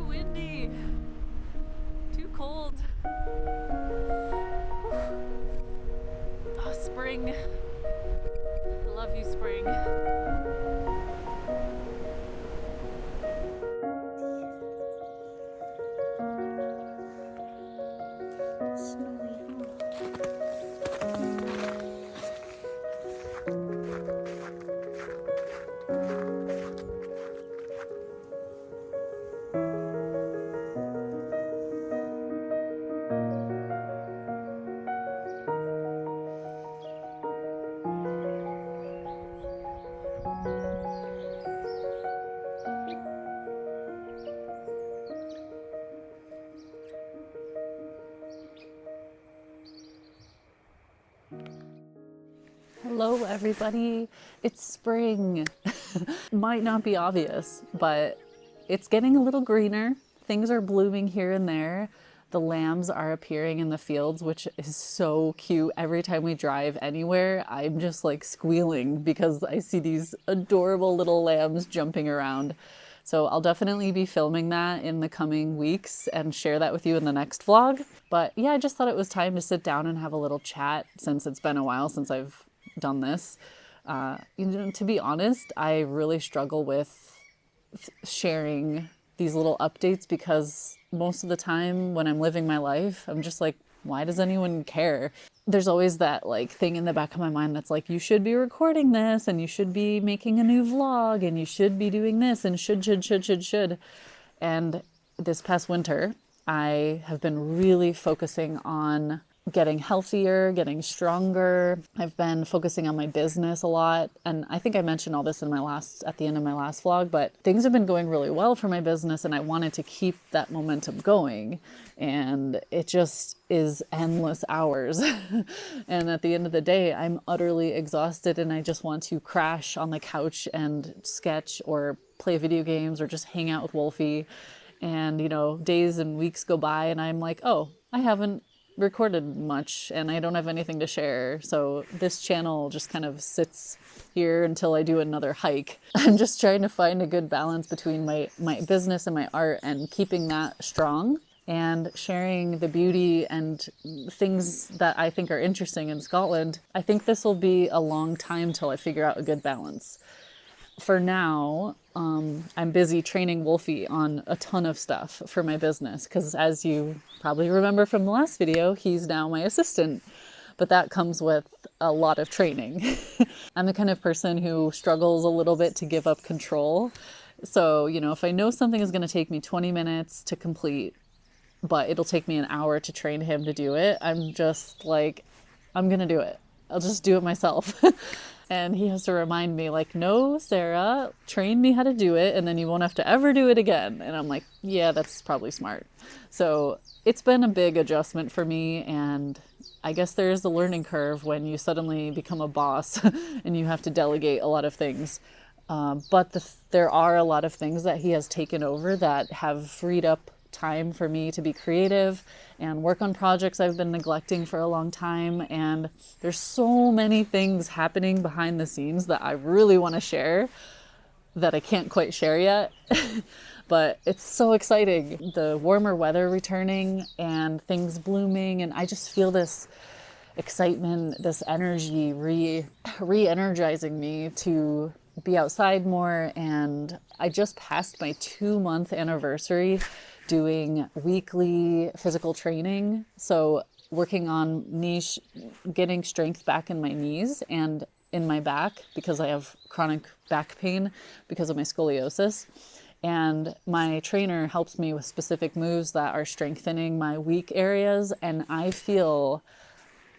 windy. Too cold. Oh, spring. I love you, spring. Hello everybody, it's spring. Might not be obvious, but it's getting a little greener. Things are blooming here and there. The lambs are appearing in the fields, which is so cute. Every time we drive anywhere, I'm just like squealing because I see these adorable little lambs jumping around. So I'll definitely be filming that in the coming weeks and share that with you in the next vlog. But yeah, I just thought it was time to sit down and have a little chat since it's been a while since I've done this. To be honest, I really struggle with sharing these little updates because most of the time when I'm living my life, I'm just like, why does anyone care? There's always that like thing in the back of my mind that's like, you should be recording this and you should be making a new vlog and you should be doing this and should. And this past winter, I have been really focusing on getting healthier, getting stronger. I've been focusing on my business a lot. And I think I mentioned all this at the end of my last vlog, but things have been going really well for my business and I wanted to keep that momentum going. And it just is endless hours. And at the end of the day, I'm utterly exhausted and I just want to crash on the couch and sketch or play video games or just hang out with Wolfie. And, days and weeks go by and I'm like, oh, I haven't recorded much and I don't have anything to share. So this channel just kind of sits here until I do another hike. I'm just trying to find a good balance between my business and my art and keeping that strong and sharing the beauty and things that I think are interesting in Scotland. I think this will be a long time till I figure out a good balance. For now, I'm busy training Wolfie on a ton of stuff for my business because as you probably remember from the last video, he's now my assistant. But that comes with a lot of training. I'm the kind of person who struggles a little bit to give up control. So, if I know something is going to take me 20 minutes to complete, but it'll take me an hour to train him to do it, I'm just like, I'm going to do it. I'll just do it myself. And he has to remind me like, no, Sarah, train me how to do it and then you won't have to ever do it again. And I'm like, yeah, that's probably smart. So it's been a big adjustment for me. And I guess there's a learning curve when you suddenly become a boss and you have to delegate a lot of things. But there are a lot of things that he has taken over that have freed up time for me to be creative and work on projects I've been neglecting for a long time. And there's so many things happening behind the scenes that I really want to share that I can't quite share yet. But it's so exciting. The warmer weather returning and things blooming. And I just feel this excitement, this energy re-energizing me to be outside more. And I just passed my 2-month anniversary doing weekly physical training. So working on getting strength back in my knees and in my back because I have chronic back pain because of my scoliosis. And my trainer helps me with specific moves that are strengthening my weak areas. And I feel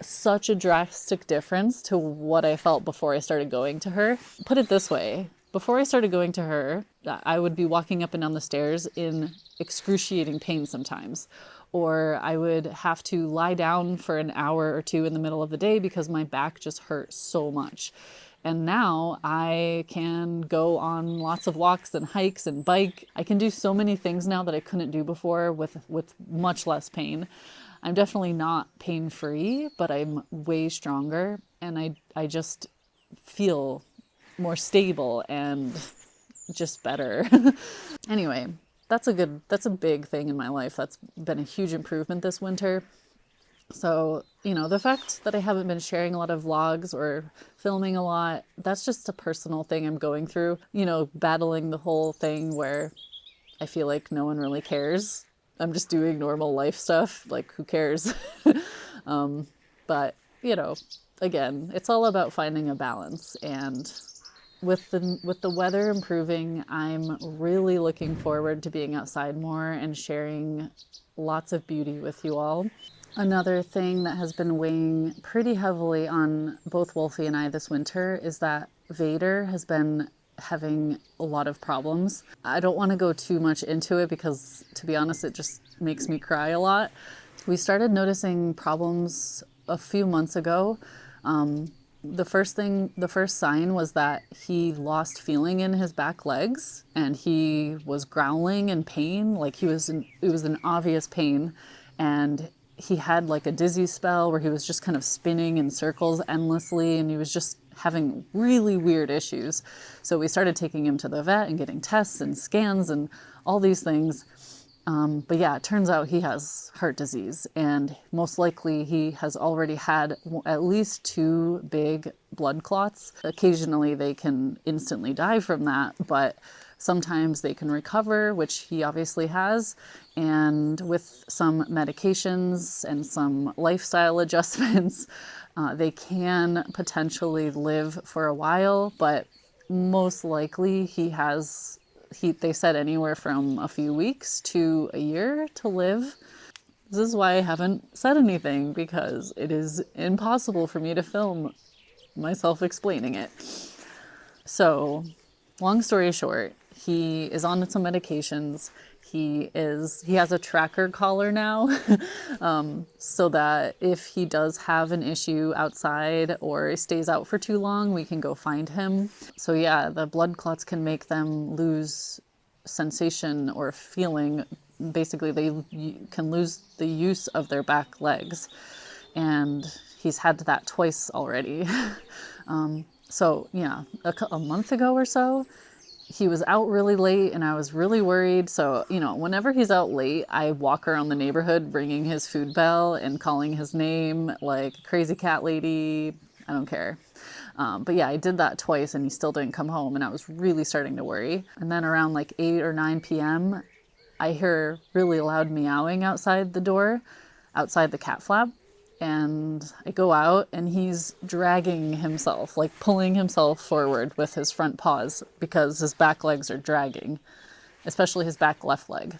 such a drastic difference to what I felt before I started going to her. Put it this way. Before I started going to her, I would be walking up and down the stairs in excruciating pain sometimes. Or I would have to lie down for an hour or two in the middle of the day because my back just hurt so much. And now I can go on lots of walks and hikes and bike. I can do so many things now that I couldn't do before with much less pain. I'm definitely not pain-free, but I'm way stronger. And I just feel more stable and just better. Anyway, that's a big thing in my life. That's been a huge improvement this winter. So, you know, the fact that I haven't been sharing a lot of vlogs or filming a lot, that's just a personal thing I'm going through, you know, battling the whole thing where I feel like no one really cares. I'm just doing normal life stuff. Like, who cares? But, you know, again, it's all about finding a balance. And with the weather improving, I'm really looking forward to being outside more and sharing lots of beauty with you all. Another thing that has been weighing pretty heavily on both Wolfie and I this winter is that Vader has been having a lot of problems. I don't want to go too much into it because, to be honest, it just makes me cry a lot. We started noticing problems a few months ago. The first sign was that he lost feeling in his back legs and he was growling in pain. Like it was an obvious pain, and he had like a dizzy spell where he was just kind of spinning in circles endlessly, and he was just having really weird issues. So we started taking him to the vet and getting tests and scans and all these things. But yeah, it turns out he has heart disease, and most likely he has already had at least 2 big blood clots. Occasionally they can instantly die from that, but sometimes they can recover, which he obviously has. And with some medications and some lifestyle adjustments, they can potentially live for a while, but most likely they said anywhere from a few weeks to a year to live. This is why I haven't said anything, because it is impossible for me to film myself explaining it. So, long story short, he is on some medications. He has a tracker collar now, so that if he does have an issue outside or stays out for too long, we can go find him. So yeah, the blood clots can make them lose sensation or feeling. Basically, they can lose the use of their back legs, and he's had that twice already. So yeah, a month ago or so, he was out really late and I was really worried. So, you know, whenever he's out late, I walk around the neighborhood ringing his food bell and calling his name like crazy cat lady. I don't care. But yeah, I did that twice and he still didn't come home, and I was really starting to worry. And then around like 8 or 9 p.m., I hear really loud meowing outside the door, outside the cat flap. And I go out and he's dragging himself, like pulling himself forward with his front paws because his back legs are dragging, especially his back left leg.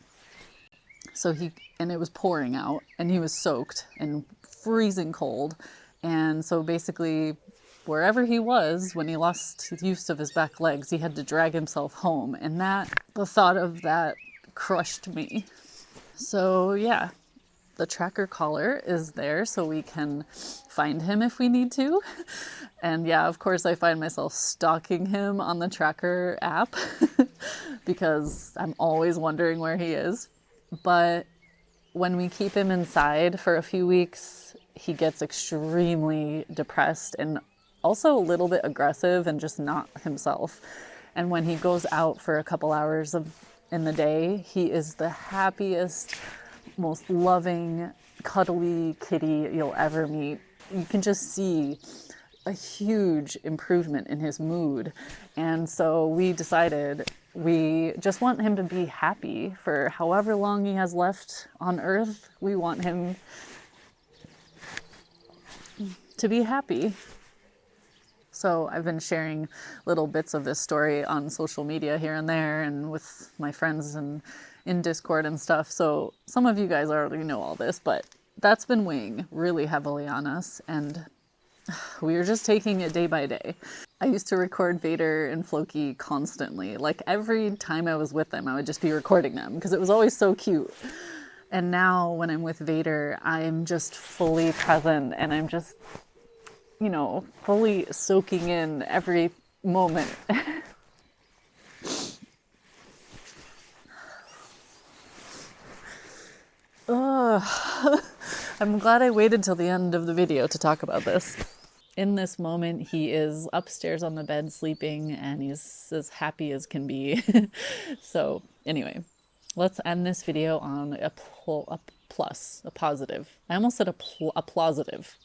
So and it was pouring out and he was soaked and freezing cold. And so basically wherever he was, when he lost use of his back legs, he had to drag himself home. And the thought of that crushed me. So yeah. The tracker collar is there so we can find him if we need to. And yeah, of course I find myself stalking him on the tracker app because I'm always wondering where he is. But when we keep him inside for a few weeks, he gets extremely depressed and also a little bit aggressive and just not himself. And when he goes out for a couple hours in the day, he is the happiest, most loving, cuddly kitty you'll ever meet. You can just see a huge improvement in his mood. And so we decided we just want him to be happy for however long he has left on Earth. We want him to be happy. So I've been sharing little bits of this story on social media here and there and with my friends and in Discord and stuff. So some of you guys already know all this, but that's been weighing really heavily on us, and we were just taking it day by day. I used to record Vader and Floki constantly. Like every time I was with them, I would just be recording them because it was always so cute. And now when I'm with Vader, I'm just fully present and I'm just, you know, fully soaking in every moment. I'm glad I waited till the end of the video to talk about this. In this moment, he is upstairs on the bed sleeping and he's as happy as can be. So anyway, let's end this video on a plus, a positive. I almost said a plausitive.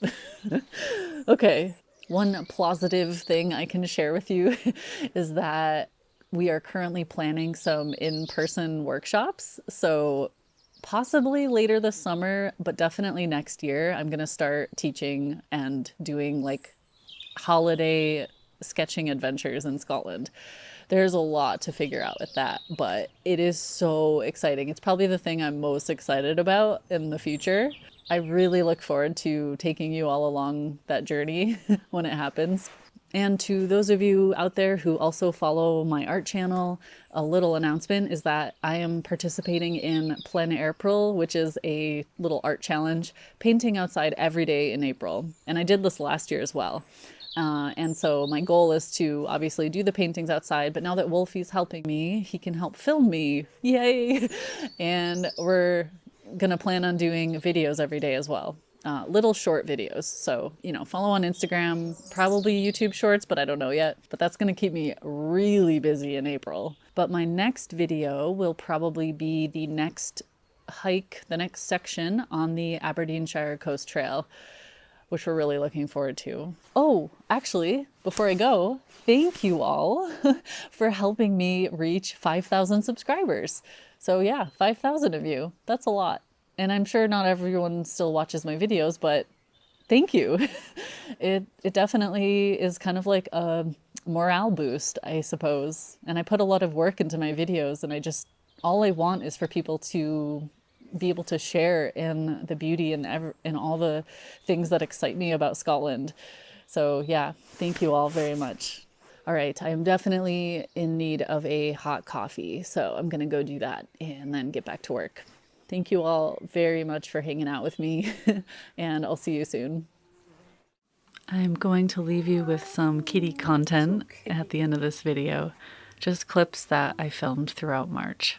Okay, one plausitive thing I can share with you is that we are currently planning some in-person workshops. So possibly later this summer, but definitely next year, I'm going to start teaching and doing like holiday sketching adventures in Scotland. There's a lot to figure out with that, but it is so exciting. It's probably the thing I'm most excited about in the future. I really look forward to taking you all along that journey when it happens. And to those of you out there who also follow my art channel, a little announcement is that I am participating in Plein April, which is a little art challenge, painting outside every day in April. And I did this last year as well. And so my goal is to obviously do the paintings outside, but now that Wolfie's helping me, he can help film me. Yay! And we're gonna plan on doing videos every day as well. Little short videos. So, you know, follow on Instagram, probably YouTube shorts, but I don't know yet. But that's gonna keep me really busy in April. But my next video will probably be the next hike, the next section on the Aberdeenshire Coast Trail, which we're really looking forward to. Oh, actually, before I go, thank you all for helping me reach 5,000 subscribers. So yeah, 5,000 of you, that's a lot. And I'm sure not everyone still watches my videos, but thank you. It definitely is kind of like a morale boost, I suppose. And I put a lot of work into my videos, and all I want is for people to be able to share in the beauty and in all the things that excite me about Scotland. So yeah, thank you all very much. All right, I am definitely in need of a hot coffee, so I'm gonna go do that and then get back to work. Thank you all very much for hanging out with me, and I'll see you soon. I'm going to leave you with some kitty content at the end of this video, just clips that I filmed throughout March.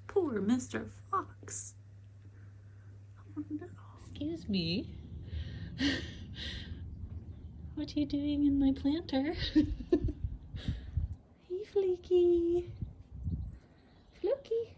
Poor Mr. Fox. Oh no. Excuse me. What are you doing in my planter? Hey, Fleeky. Floki.